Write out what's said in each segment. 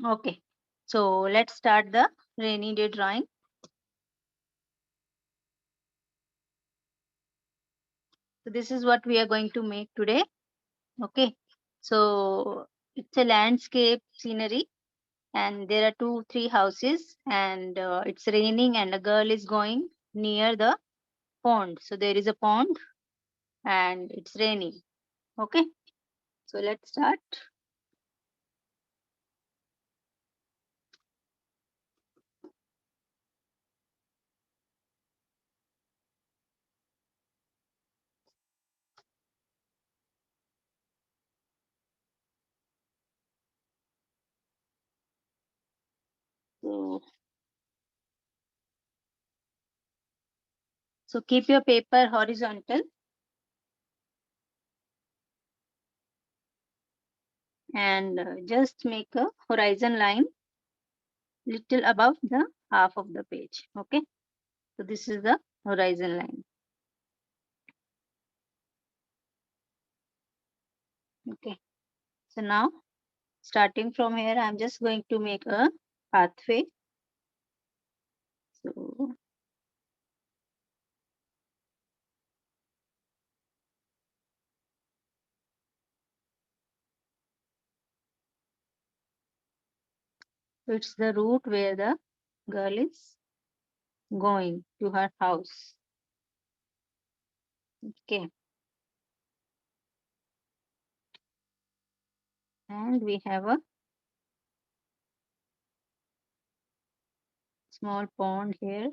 Okay, so let's start the rainy day drawing. So this is what we are going to make today. Okay, so it's a landscape scenery, and there are three houses, and it's raining, and a girl is going near the pond. So there is a pond, and it's raining. Okay, so let's start. So, so keep your paper horizontal and just make a horizon line little above the half of the page. Okay, so this is the horizon line. Okay, so now starting from here, I'm just going to make a pathway. So it's the route where the girl is going to her house. Okay, and we have a small pond here.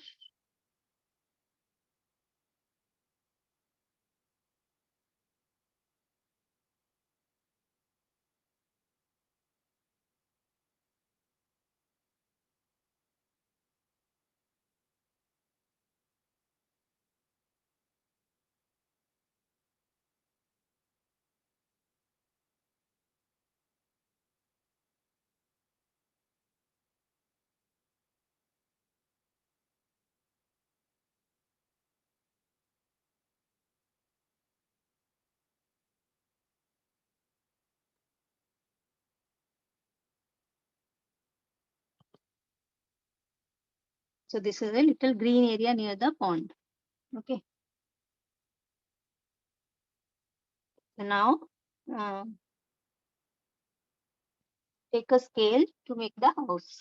So this is a little green area near the pond. Okay, so now uh, take a scale to make the house.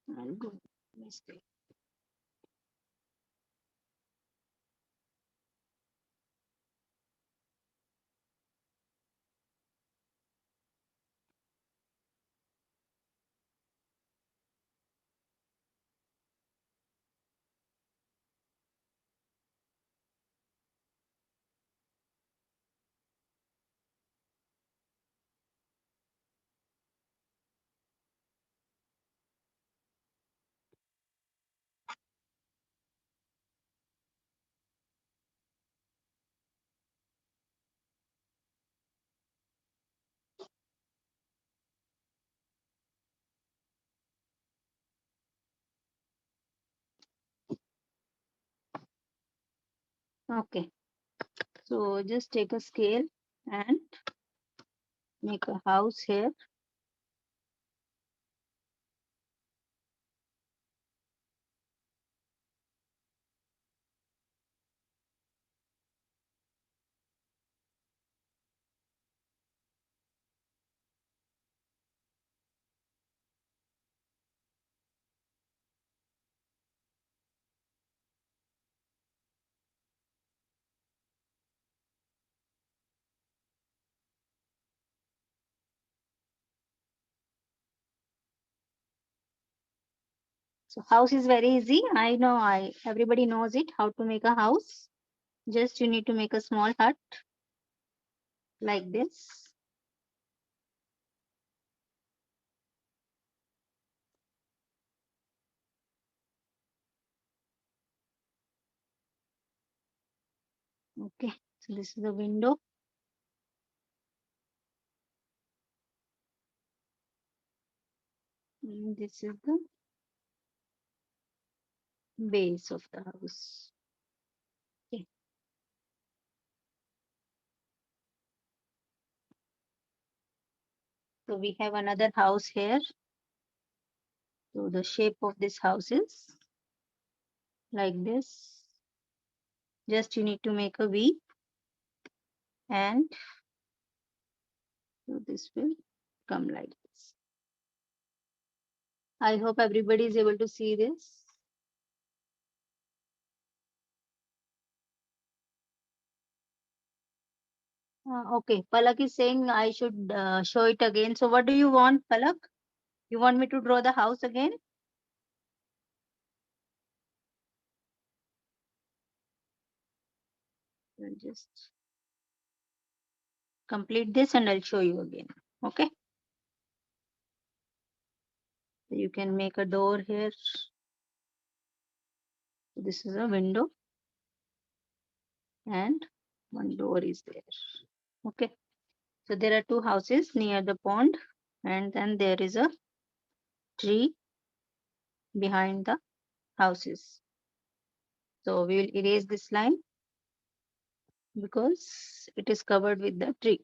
I'll go mistake. Okay, so just take a scale and make a house here. So house is very easy. I know everybody knows it how to make a house. Just you need to make a small hut like this. Okay, so this is the window. And this is the base of the house. Okay, So we have another house here. So the shape of this house is like this. Just you need to make a V, and so this will come like this. I hope everybody is able to see this. Okay, Palak is saying I should show it again. So what do you want, Palak? You want me to draw the house again? I'll just complete this and I'll show you again. Okay. So you can make a door here. This is a window and one door is there. Okay. So there are two houses near the pond, and then there is a tree behind the houses. So we will erase this line because it is covered with the tree.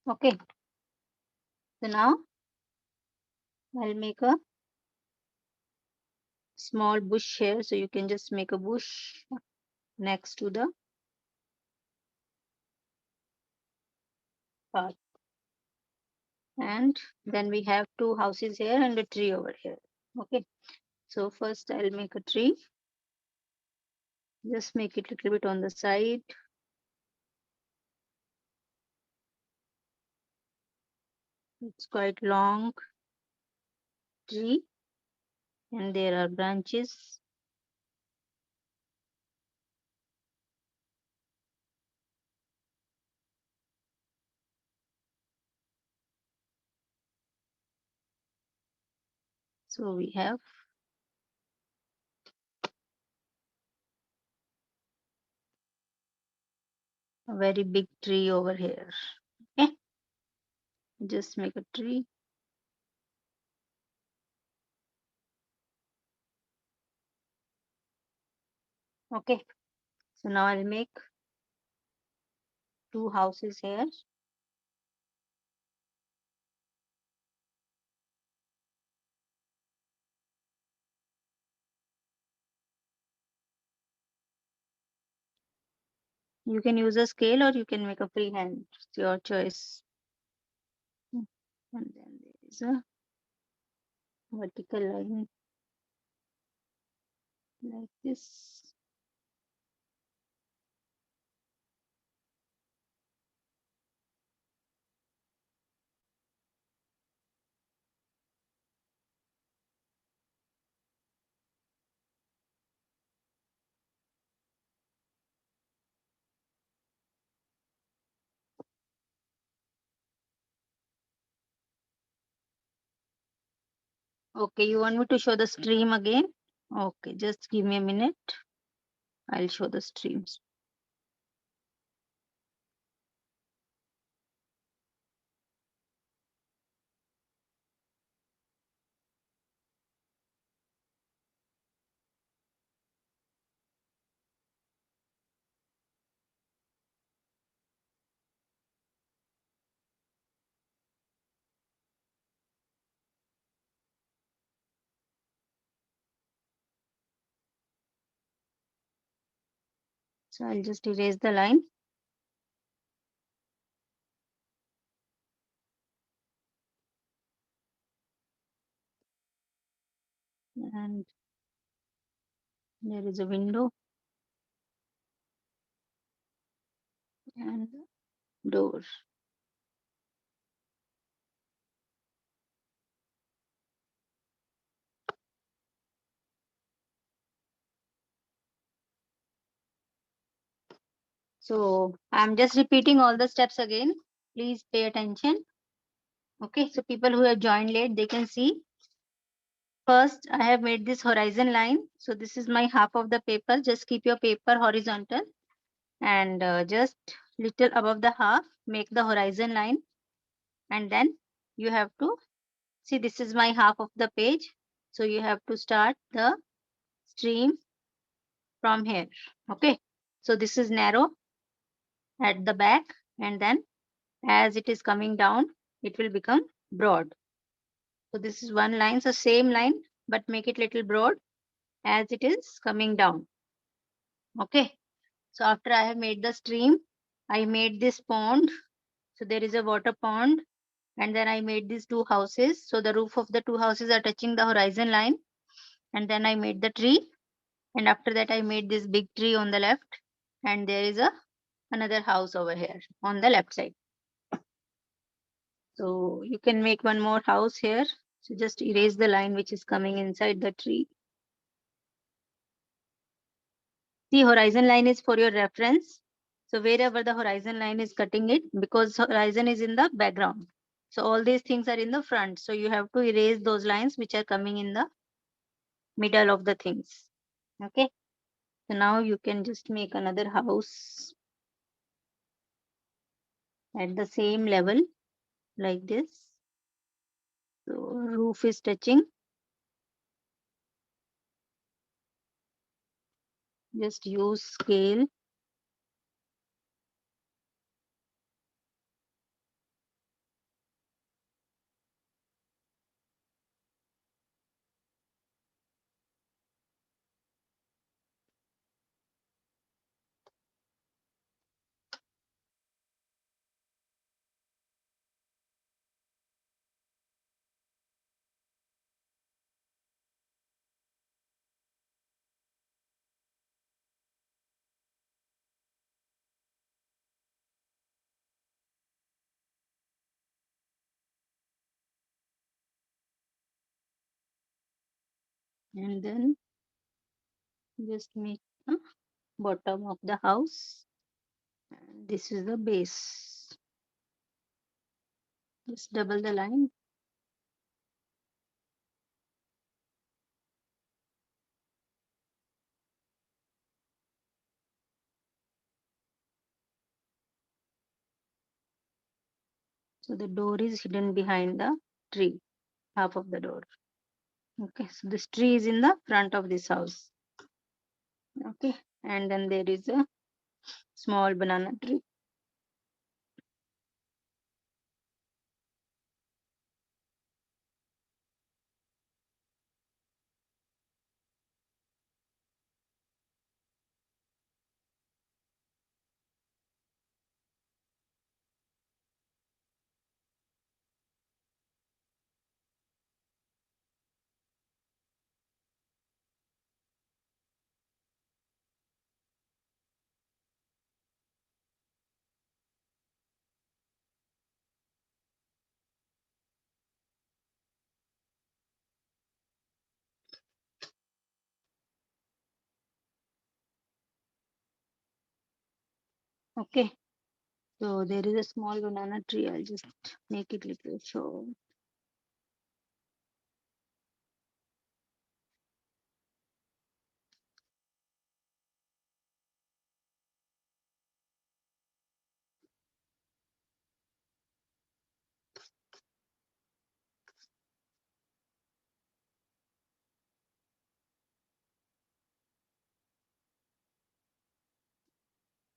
Okay. So now I'll make a small bush here. So you can just make a bush next to the path. And then we have two houses here and a tree over here. Okay. So first I'll make a tree. Just make it a little bit on the side. It's quite long tree and there are branches. So we have a very big tree over here. Okay. Just make a tree. Okay. So now I'll make two houses here. You can use a scale or you can make a freehand. It's your choice. And then there is a vertical line like this. Okay, you want me to show the stream again? Okay, just give me a minute. I'll show the streams. So I'll just erase the line. And there is a window and a door. So I'm just repeating all the steps again. Please pay attention. Okay, so people who have joined late, they can see. First, I have made this horizon line. So this is my half of the paper. Just keep your paper horizontal and just little above the half, make the horizon line. And then you have to see this is my half of the page. So you have to start the stream from here. Okay, so this is narrow. at the back, and then as it is coming down, it will become broad. So this is one line, so same line, but make it little broad as it is coming down. Okay. So after I have made the stream, I made this pond. So there is a water pond, and then I made these two houses. So the roof of the two houses are touching the horizon line. And then I made the tree. And after that, I made this big tree on the left. And there is another house over here on the left side. So you can make one more house here. So just erase the line which is coming inside the tree. The horizon line is for your reference. So wherever the horizon line is cutting it, because horizon is in the background. So all these things are in the front. So you have to erase those lines which are coming in the middle of the things. Okay. So now you can just make another house at the same level like this. So roof is touching. Just use scale. And then just make the bottom of the house. And this is the base. Just double the line. So the door is hidden behind the tree, half of the door. Okay, so this tree is in the front of this house. Okay, and then there is a small banana tree. Okay, so there is a small banana tree. I'll just make it little short.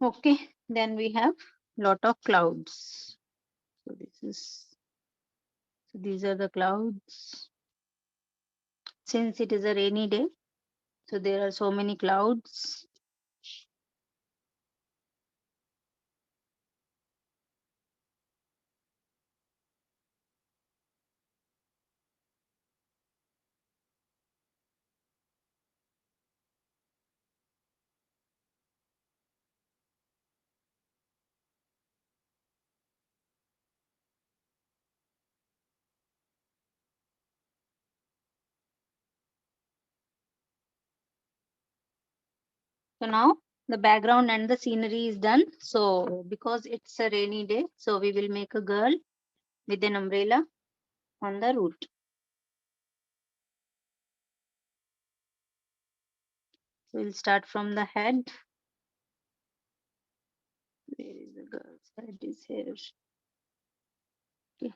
Okay, then we have lot of clouds. So these are the clouds. Since it is a rainy day, so there are so many clouds. So now the background and the scenery is done. So because it's a rainy day, so we will make a girl with an umbrella on the roof. So we'll start from the head. Where is the girl's head? Is here. Okay.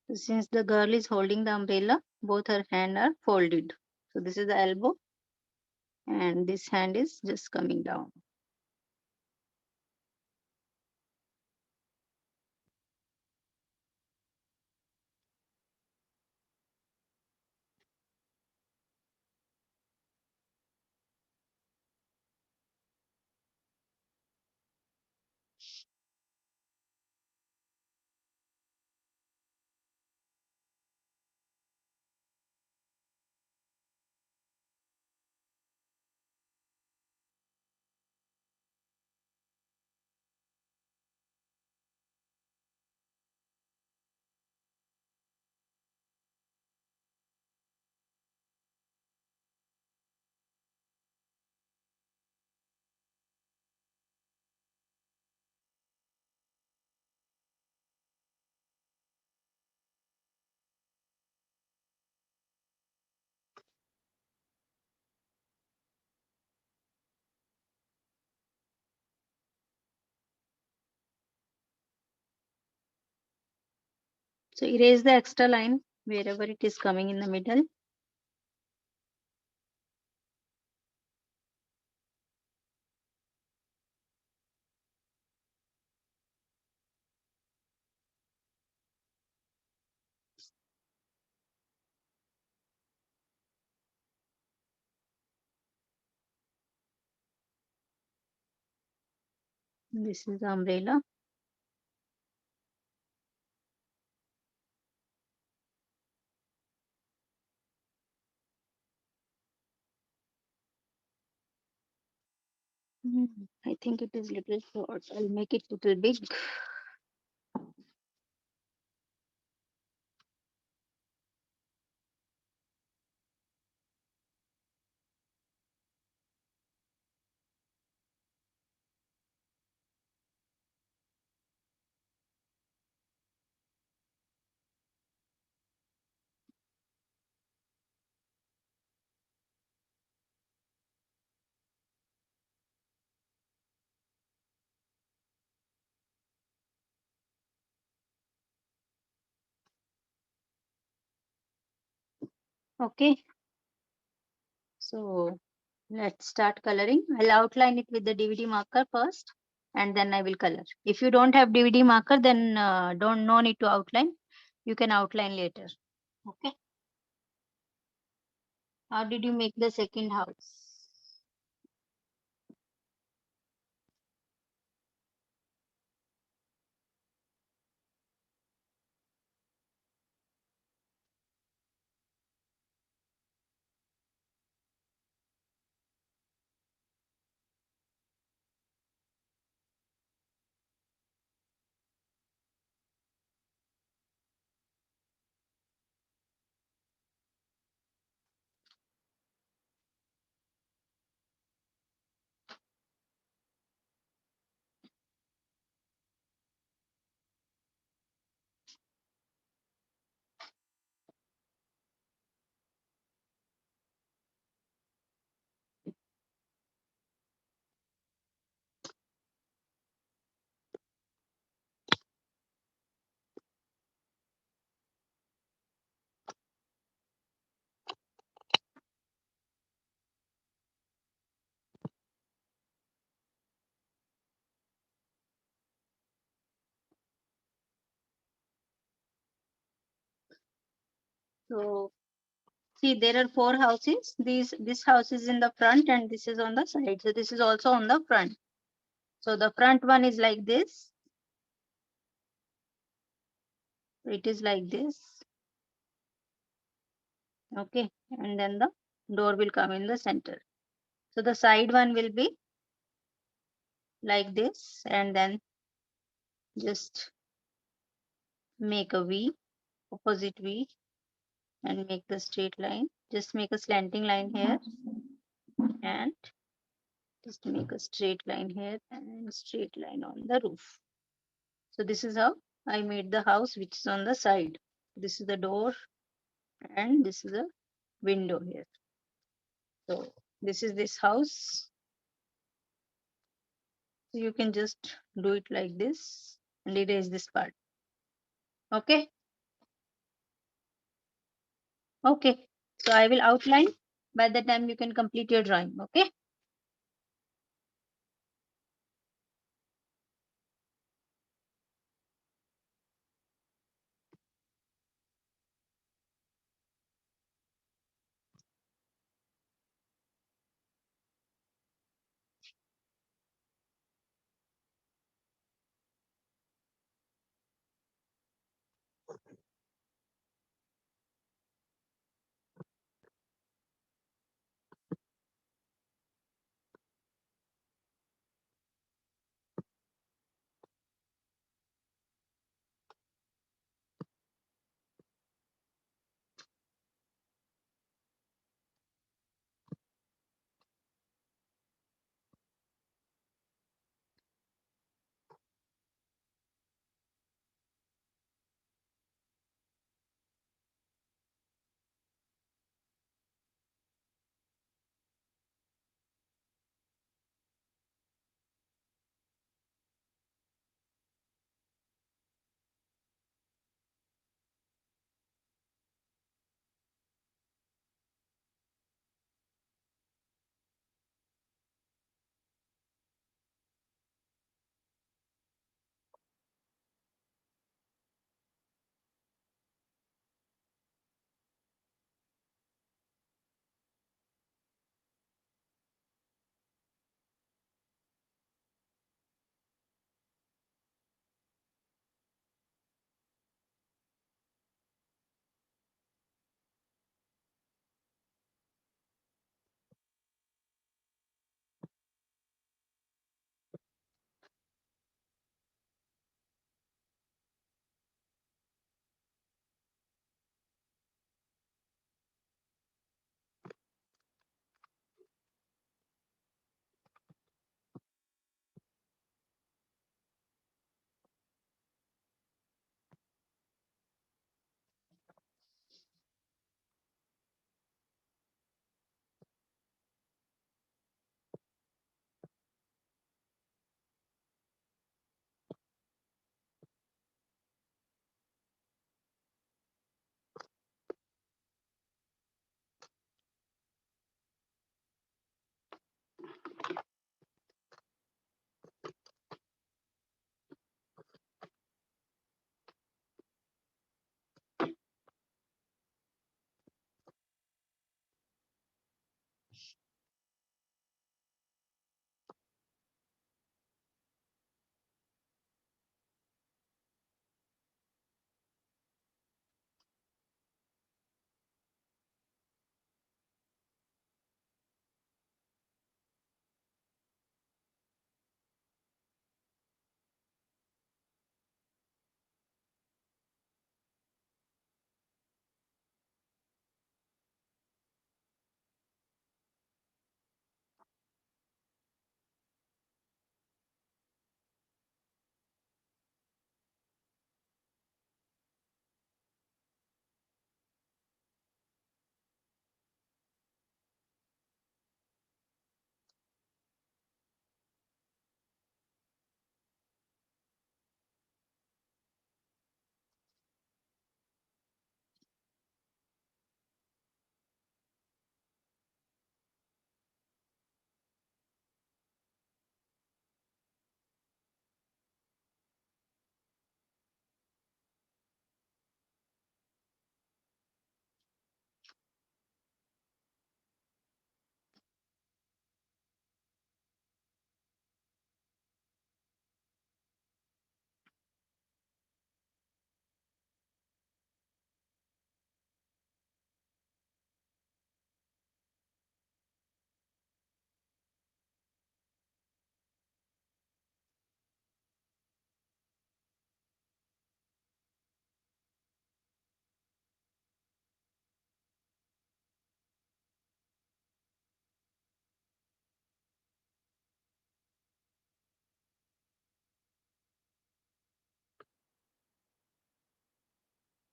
So since the girl is holding the umbrella, both her hands are folded. So this is the elbow and this hand is just coming down. So erase the extra line wherever it is coming in the middle. This is the umbrella. I think it is little short. I'll make it little big. Okay. So let's start coloring. I'll outline it with the DVD marker first and then I will color. If you don't have DVD marker, then no need to outline. You can outline later. Okay. How did you make the second house? So see, there are four houses. This house is in the front and this is on the side. So this is also on the front. So the front one is like this. It is like this. Okay. And then the door will come in the center. So the side one will be like this and then just make a V, opposite V and make the straight line. Just make a slanting line here and just make a straight line here and straight line on the roof. So this is how I made the house which is on the side. This is the door and this is a window here. So this is this house. So you can just do it like this and erase this part. Okay. Okay, so I will outline. By the time you can complete your drawing. Okay.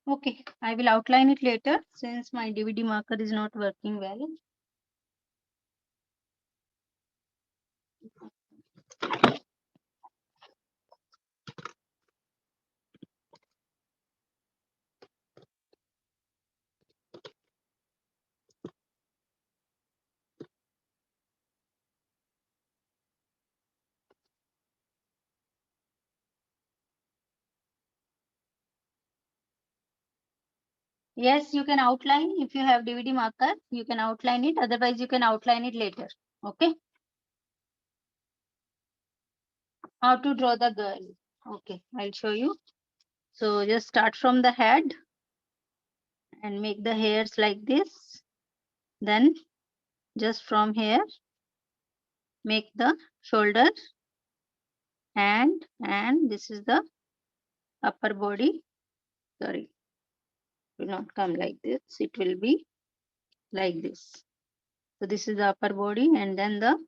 Okay, I will outline it later since my DVD marker is not working well. Yes, you can outline. If you have DVD marker, you can outline it. Otherwise, you can outline it later. Okay. How to draw the girl. Okay, I'll show you. So just start from the head and make the hairs like this. Then just from here, make the shoulder and this is the upper body. Sorry, it will not come like this. It will be like this. So this is the upper body and then the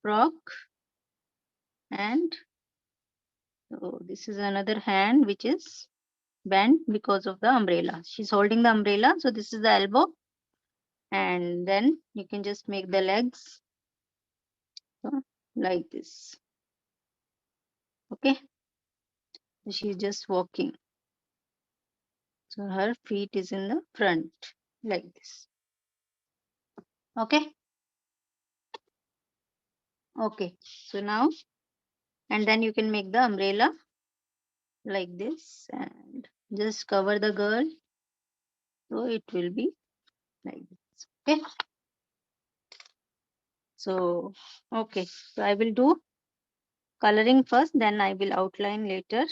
frock, and so this is another hand which is bent because of the umbrella. She's holding the umbrella. So this is the elbow, and then you can just make the legs like this. Okay. She's just walking. So her feet is in the front like this. Okay. Okay. So now, and then you can make the umbrella like this and just cover the girl. So it will be like this. Okay. So, okay. So I will do coloring first, then I will outline later.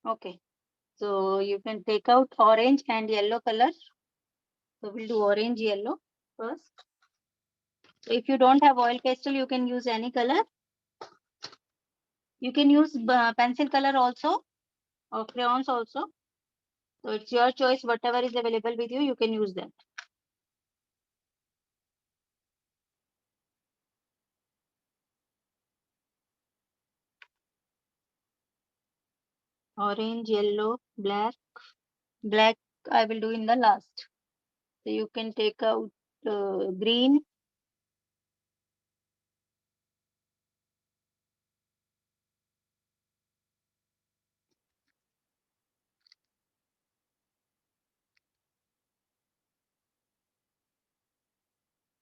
Okay. So you can take out orange and yellow color. So we'll do orange yellow first. So if you don't have oil pastel, you can use any color. You can use pencil color also or crayons also. So it's your choice. Whatever is available with you, you can use that. Orange, yellow, black. Black I will do in the last. So you can take out green.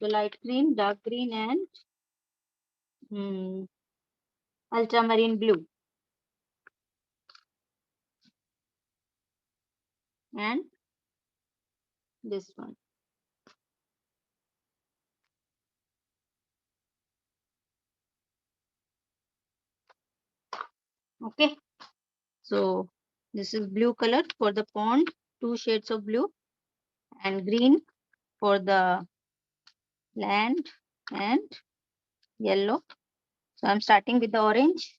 The light green, dark green, and ultramarine blue. And this one. Okay. So this is blue color for the pond, 2 shades of blue, and green for the land, and yellow. So I'm starting with the orange.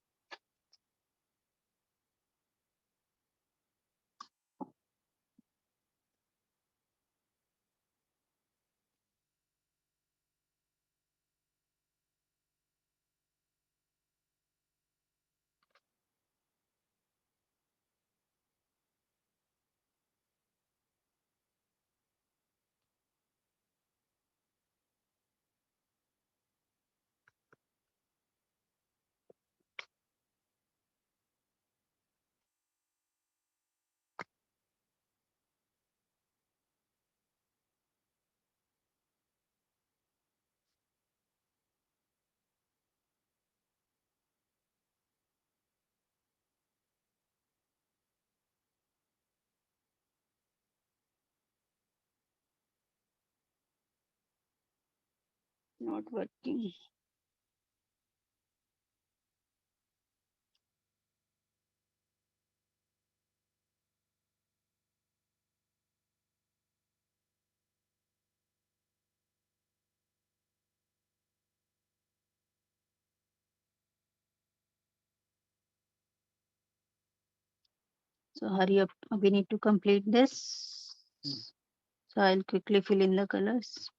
Not working. So hurry up. We need to complete this. So I'll quickly fill in the colors.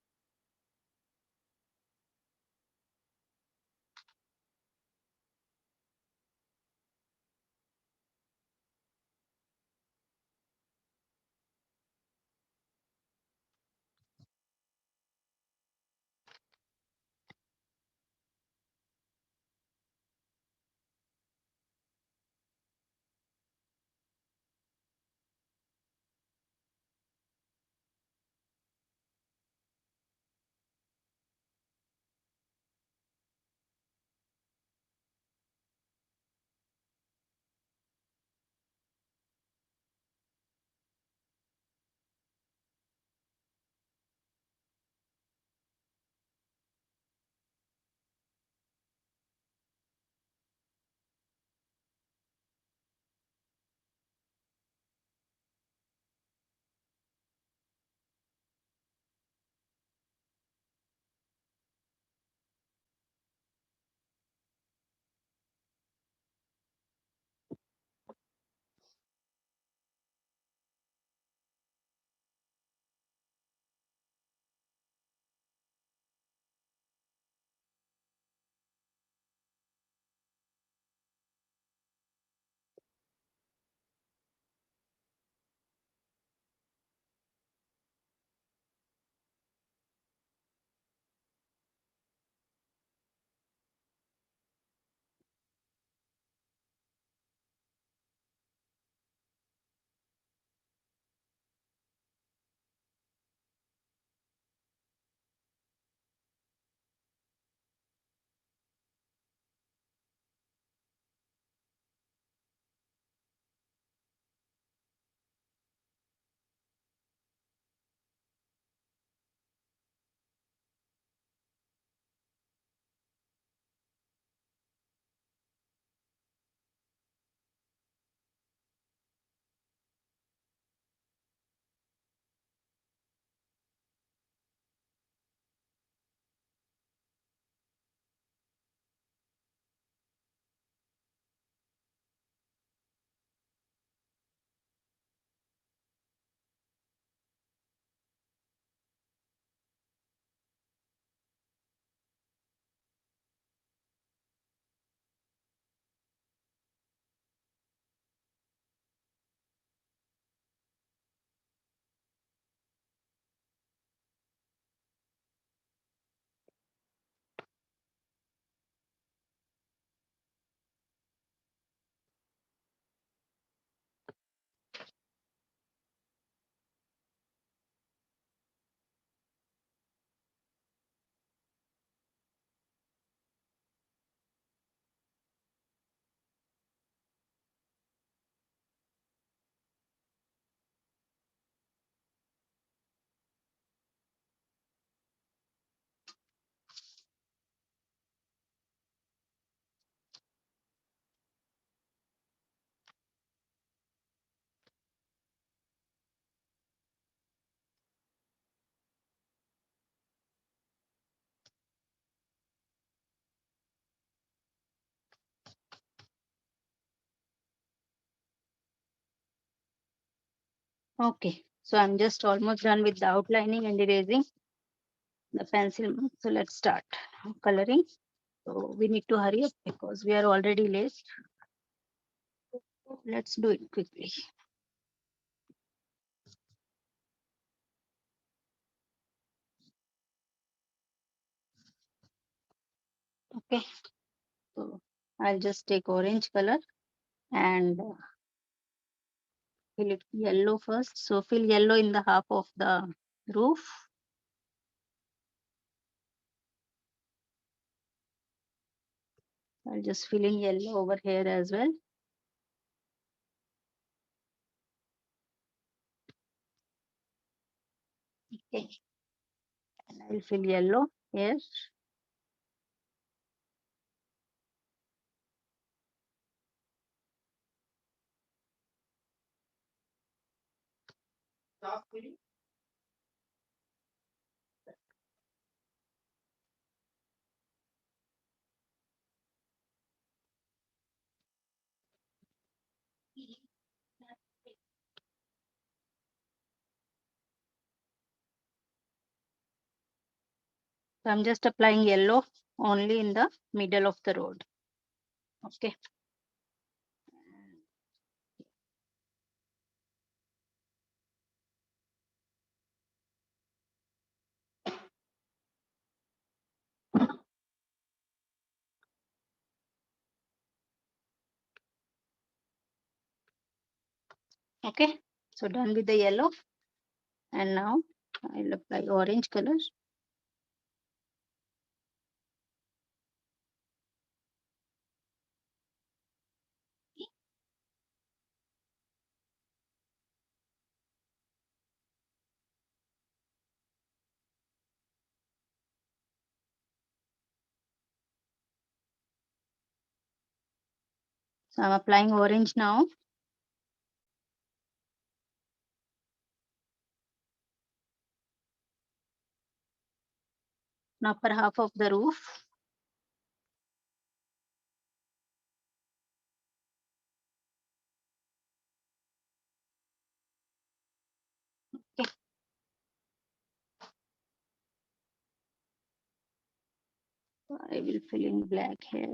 Okay, so I'm just almost done with the outlining and erasing the pencil mark. So let's start coloring. So we need to hurry up because we are already late. Let's do it quickly. Okay, so I'll just take orange color and fill it yellow first. So fill yellow in the half of the roof. I'll just fill in yellow over here as well. Okay, and I'll fill yellow here. So I'm just applying yellow only in the middle of the road. Okay. Okay. So done with the yellow. And now I'll apply orange color. So I'm applying orange now. Now upper half of the roof. Okay. So I will fill in black here.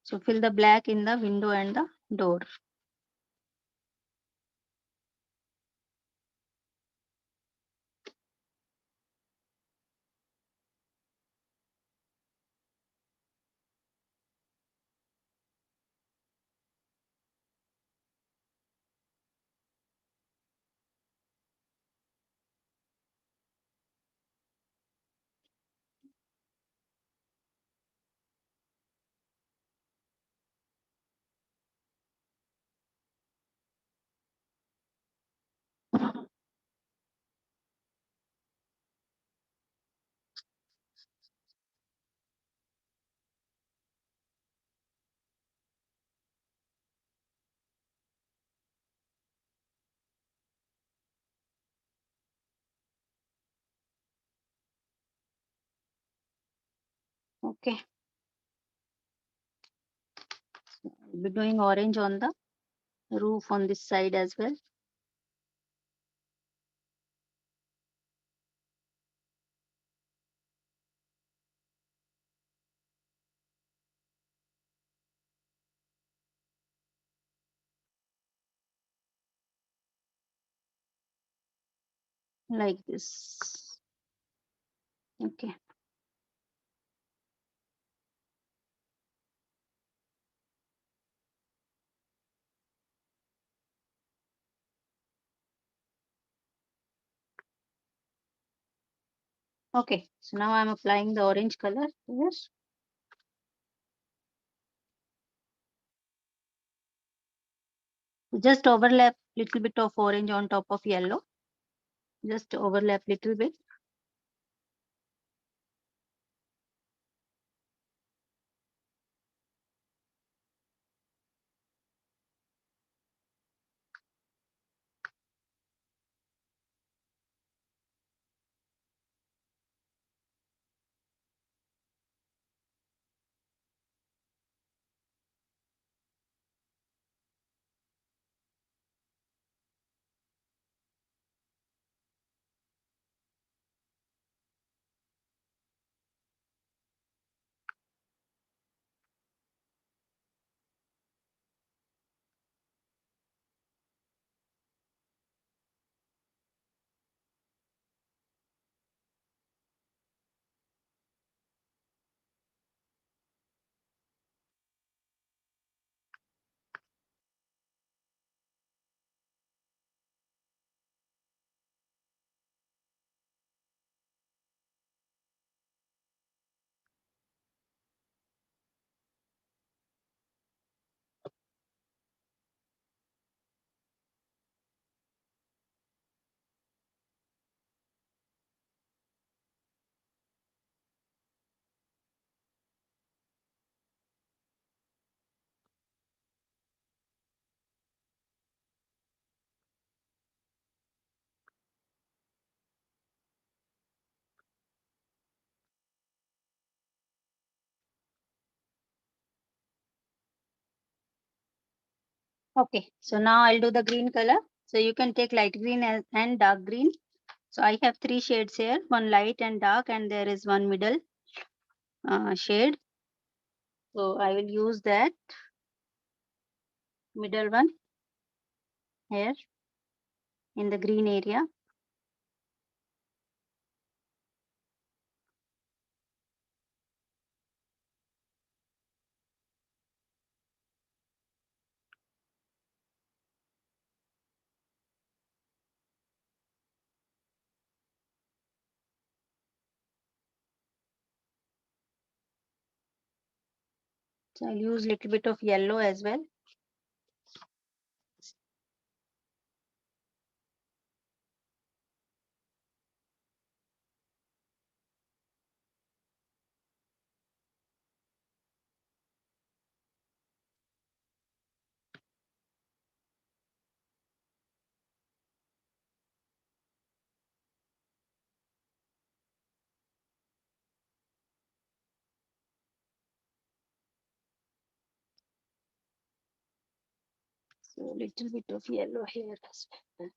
So fill the black in the window and the door. Okay. I'll be doing orange on the roof on this side as well. Like this. Okay. Okay. So now I'm applying the orange color here. Just overlap little bit of orange on top of yellow. Just overlap little bit. Okay, so now I'll do the green color. So you can take light green and dark green. So I have three shades here, one light and dark, and there is one middle shade. So I will use that middle one here in the green area. So I'll use little bit of yellow as well. So little bit of yellow here as well.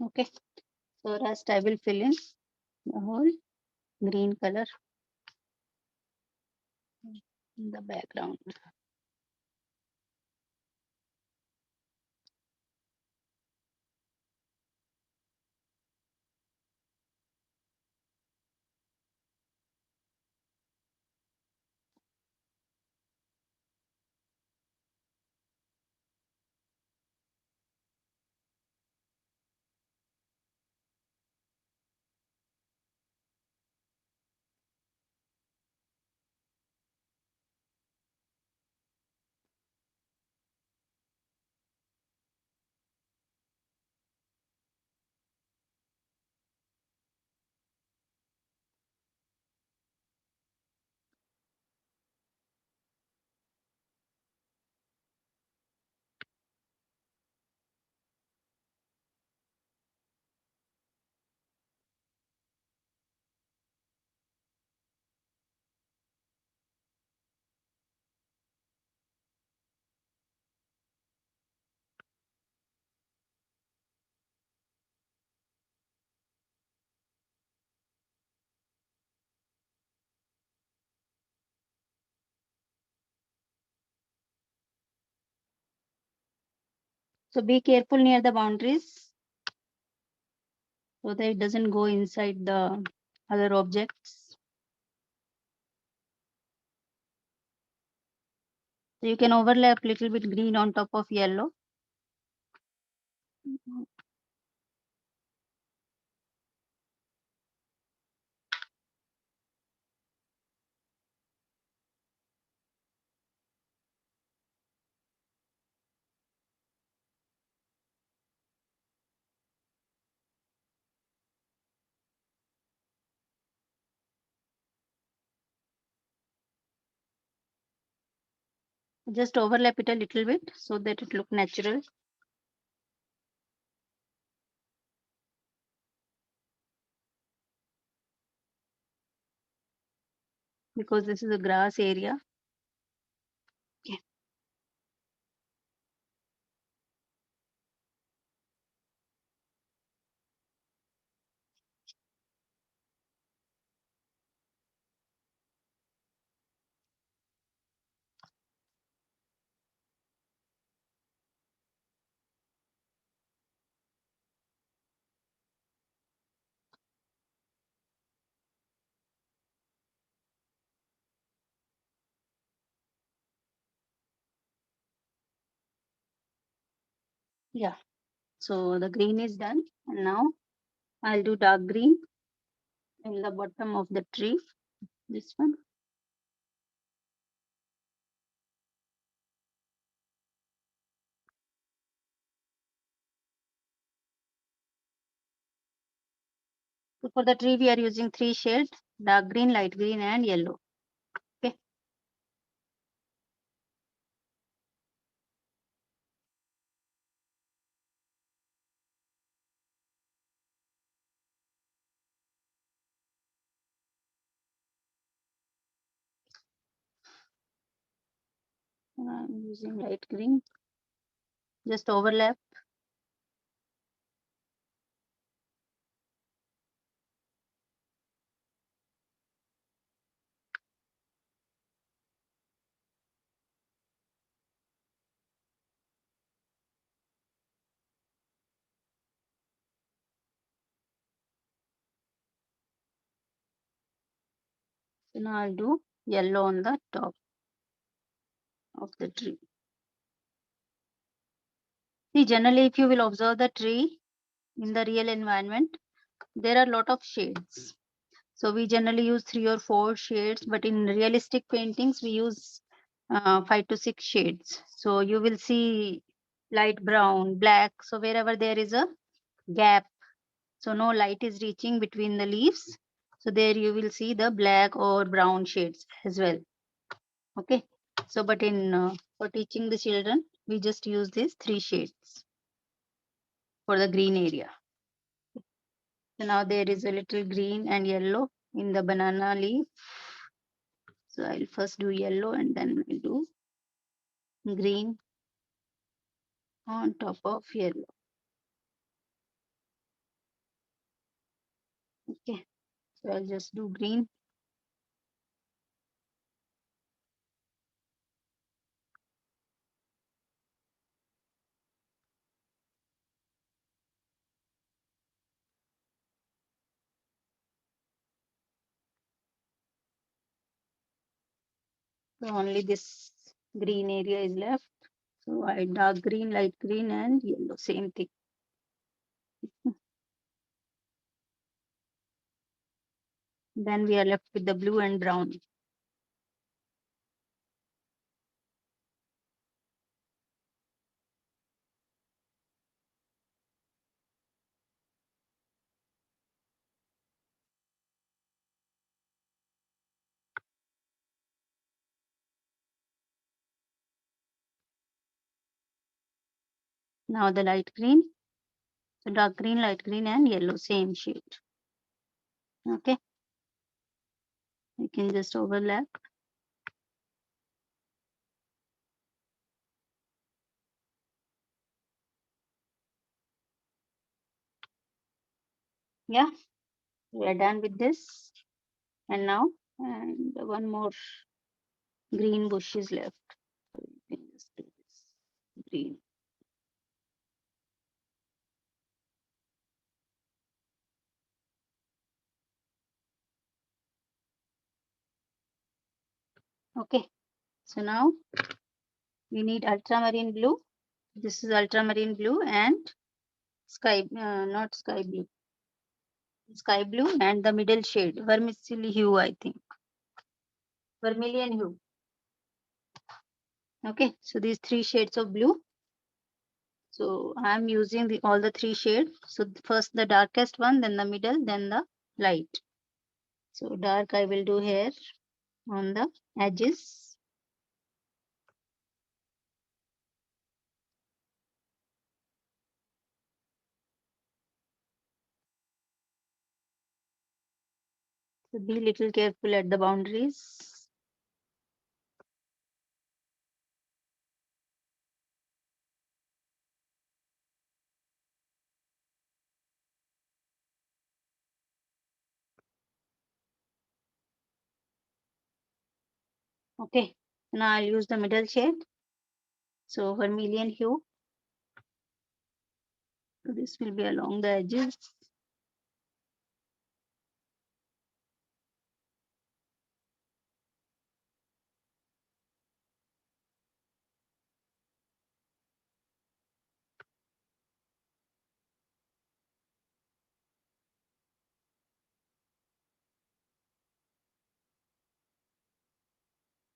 Okay, so rest I will fill in the whole green color in the background. So be careful near the boundaries so that it doesn't go inside the other objects. So you can overlap little bit green on top of yellow. Just overlap it a little bit so that it look natural. Because this is a grass area. Okay. Yeah. So the green is done. And now I'll do dark green in the bottom of the tree. This one. So for the tree, we are using three shades: dark green, light green, and yellow. Okay. I'm using light green. Just overlap. So now I'll do yellow on the top of the tree. See, generally, if you will observe the tree in the real environment, there are a lot of shades. So we generally use 3 or 4 shades, but in realistic paintings, we use 5 to 6 shades. So you will see light brown, black. So wherever there is a gap, so no light is reaching between the leaves. So there you will see the black or brown shades as well. Okay. So, but in for teaching the children, we just use these 3 shades for the green area. So now there is a little green and yellow in the banana leaf. So I'll first do yellow and then I'll do green on top of yellow. Okay. So I'll just do green. So only this green area is left. So I dark green, light green and yellow, same thing. Then we are left with the blue and brown. Now the light green. So dark green, light green and yellow, same shade. Okay. You can just overlap. Yeah, we are done with this. And now, and one more green bush is left. So you can just do this green. Okay. So now we need ultramarine blue. This is ultramarine blue and not sky blue, sky blue and the middle shade, vermicelli hue, I think, vermilion hue. Okay, so these 3 shades of blue. So I'm using all the 3 shades. So first the darkest one, then the middle, then the light. So dark I will do here on the edges. So be little careful at the boundaries. Okay, now I'll use the middle shade. So vermilion hue. So this will be along the edges.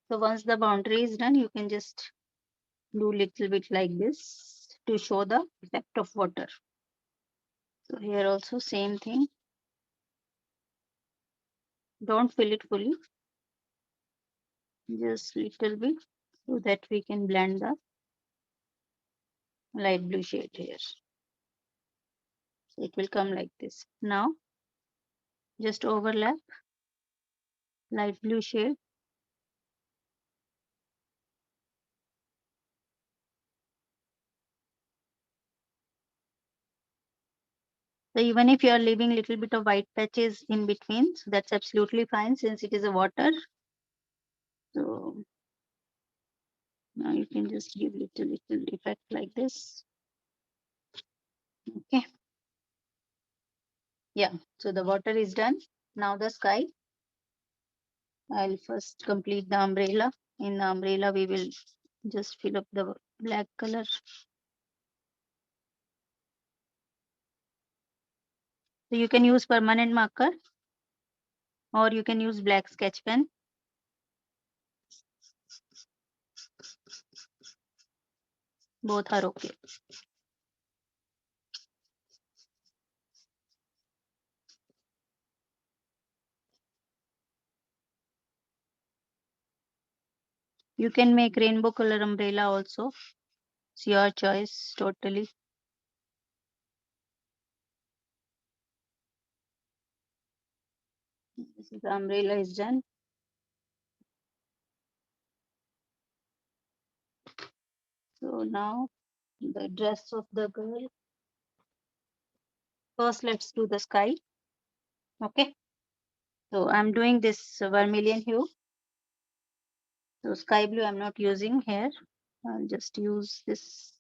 So once the boundary is done, you can just do little bit like this to show the effect of water. So here also same thing. Don't fill it fully, just little bit so that we can blend the light blue shade here. So it will come like this. Now just overlap light blue shade So even if you are leaving little bit of white patches in between, so that's absolutely fine since it is a water. So now you can just give little effect like this. Okay. Yeah. So the water is done. Now the sky. I'll first complete the umbrella. In the umbrella, we will just fill up the black color. So you can use permanent marker or you can use black sketch pen. Both are okay. You can make rainbow color umbrella also. It's your choice totally. This is the umbrella is done. So now the dress of the girl. First, let's do the sky. Okay. So I'm doing this vermilion hue. So sky blue I'm not using here. I'll just use this.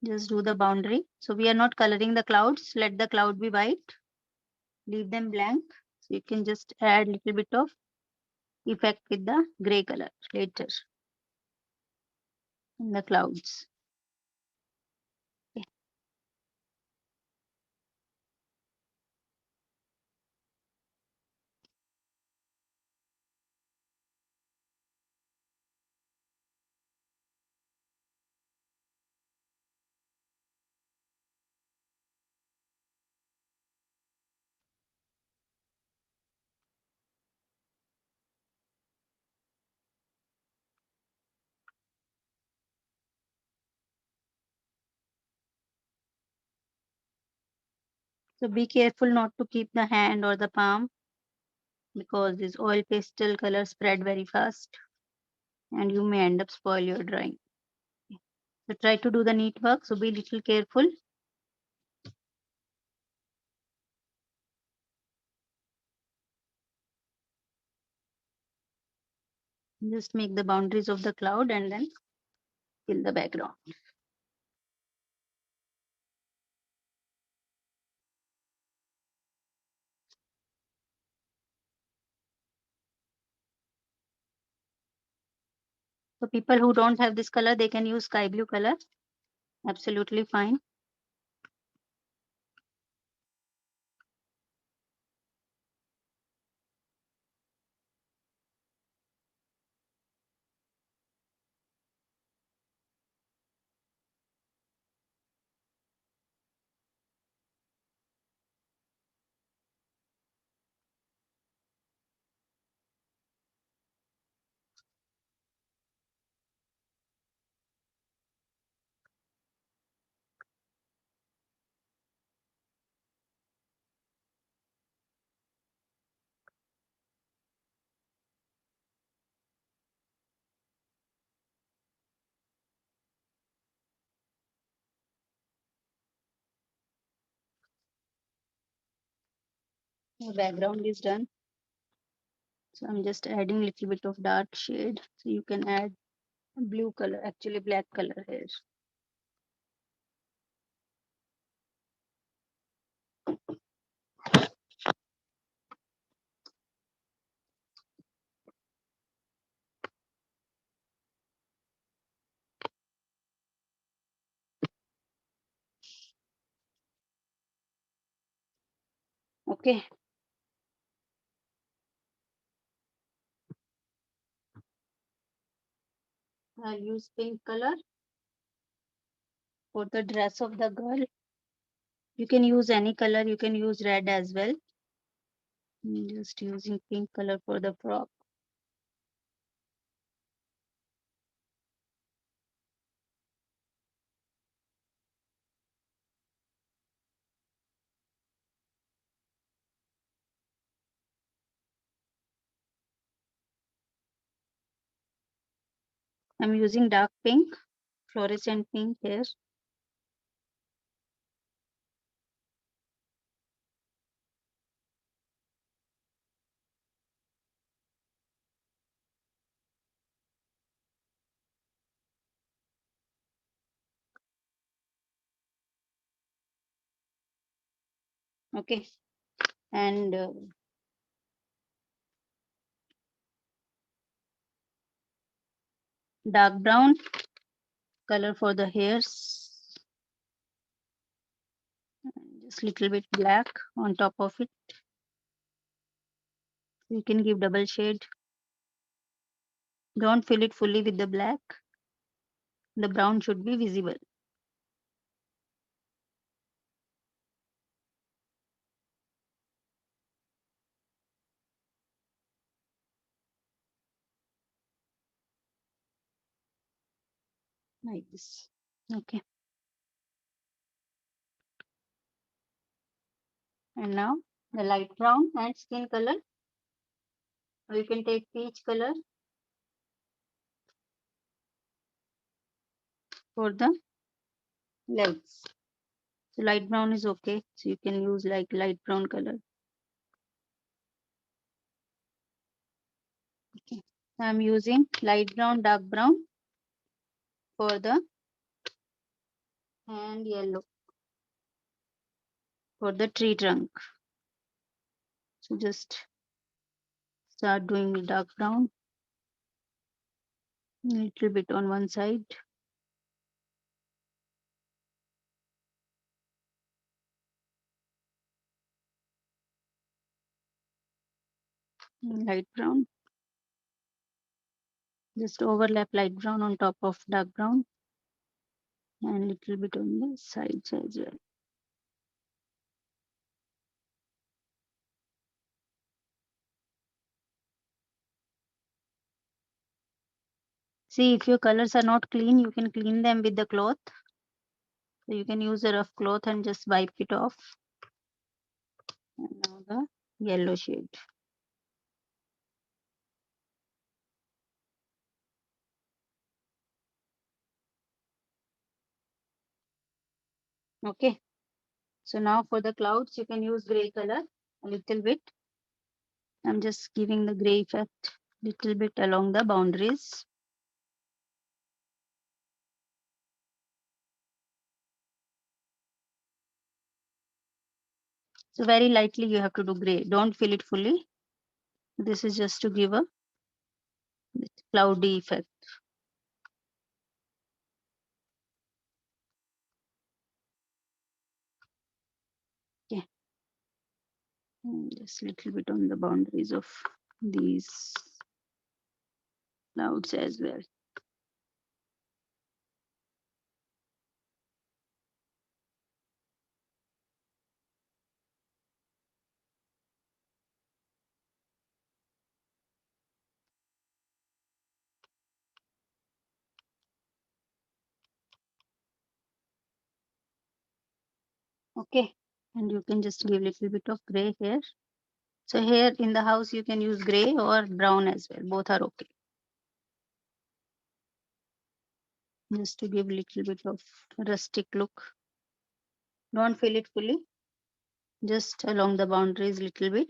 Just do the boundary. So we are not coloring the clouds. Let the cloud be white. Leave them blank. So you can just add little bit of effect with the gray color later in the clouds. Okay. So be careful not to keep the hand or the palm because this oil pastel color spread very fast and you may end up spoil your drawing. So try to do the neat work. So be little careful. Just make the boundaries of the cloud and then fill the background. So people who don't have this color, they can use sky blue color. Absolutely fine. The background is done. So I'm just adding little bit of dark shade. So you can add blue color, actually black color here. Okay. I'll use pink color for the dress of the girl. You can use any color. You can use red as well. I'm just using pink color for the frock. I'm using dark pink. fluorescent pink here. Okay, and dark brown color for the hairs, just little bit black on top of it. You can give double shade. Don't fill it fully with the black. The brown should be visible. Like this. Okay. And now the light brown and skin color. Or you can take peach color for the legs. So light brown is okay. So you can use like light brown color. Okay. I'm using light brown, dark brown for the and yellow for the tree trunk. So just start doing the dark brown, a little bit on one side. Light brown. Just overlap light brown on top of dark brown and little bit on the sides as well. See, if your colors are not clean, you can clean them with the cloth. So you can use a rough cloth and just wipe it off. And now the yellow shade. Okay. So now for the clouds, you can use gray color a little bit. I'm just giving the gray effect little bit along the boundaries. So very lightly you have to do gray. Don't fill it fully. This is just to give a cloudy effect. Okay. Just little bit on the boundaries of these clouds as well. Okay. And you can just give little bit of gray here. So here in the house, you can use gray or brown as well. Both are okay. Just to give little bit of rustic look. Don't fill it fully. Just along the boundaries little bit.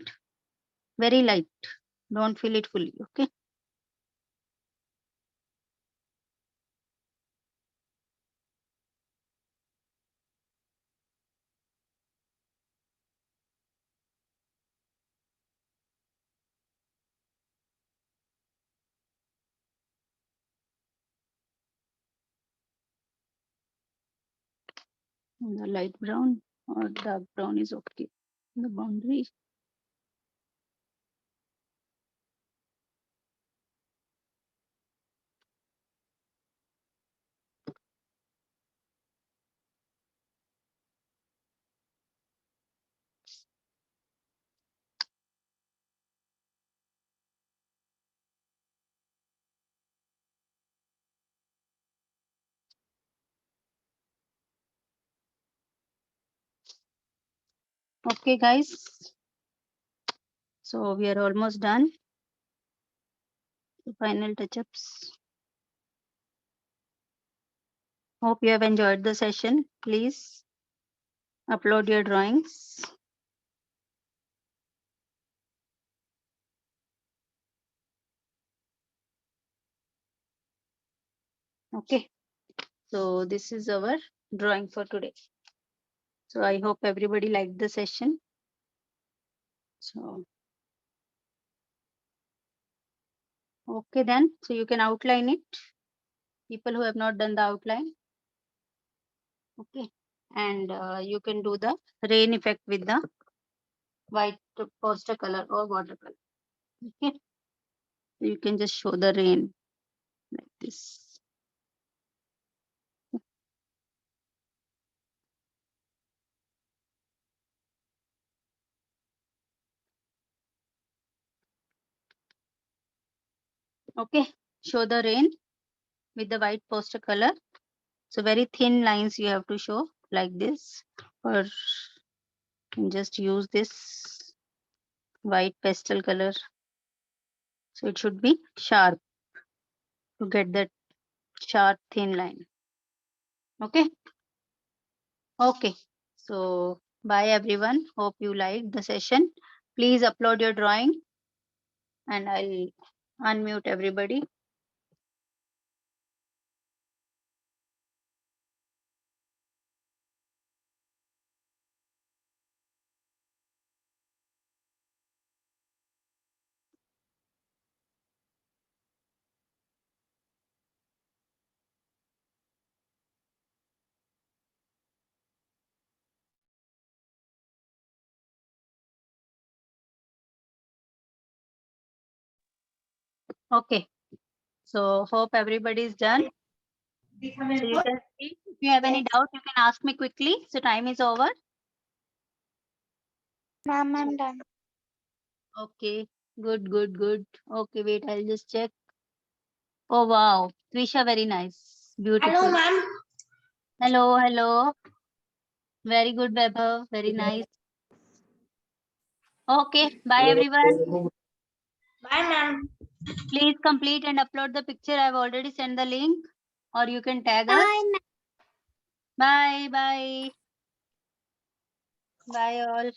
Very light. Don't fill it fully. Okay. And the light brown or dark brown is okay. The boundary. Okay, guys. So we are almost done. The final touch-ups. Hope you have enjoyed the session. Please upload your drawings. Okay. So this is our drawing for today. So I hope everybody liked the session. So, okay then. So you can outline it. People who have not done the outline. Okay. And you can do the rain effect with the white poster color or watercolor. Okay. So you can just show the rain like this. Okay. Show the rain with the white poster color. So very thin lines you have to show like this, or you can just use this white pastel color. So it should be sharp to get that sharp thin line. Okay. Okay. So bye everyone. Hope you liked the session. Please upload your drawing and I'll unmute everybody. Okay. So hope everybody is done. So you can see, if you have any doubt, you can ask me quickly. So time is over. Ma'am, I'm done. Okay. Good, good, good. Okay, wait, I'll just check. Oh wow. Trisha, very nice. Beautiful. Hello, ma'am. Hello, hello. Very good, Vaibhav. Very nice. Okay. Bye everyone. Bye, ma'am. Please complete and upload the picture. I've already sent the link, or you can tag us. Bye, ma'am. Bye, bye. Bye all.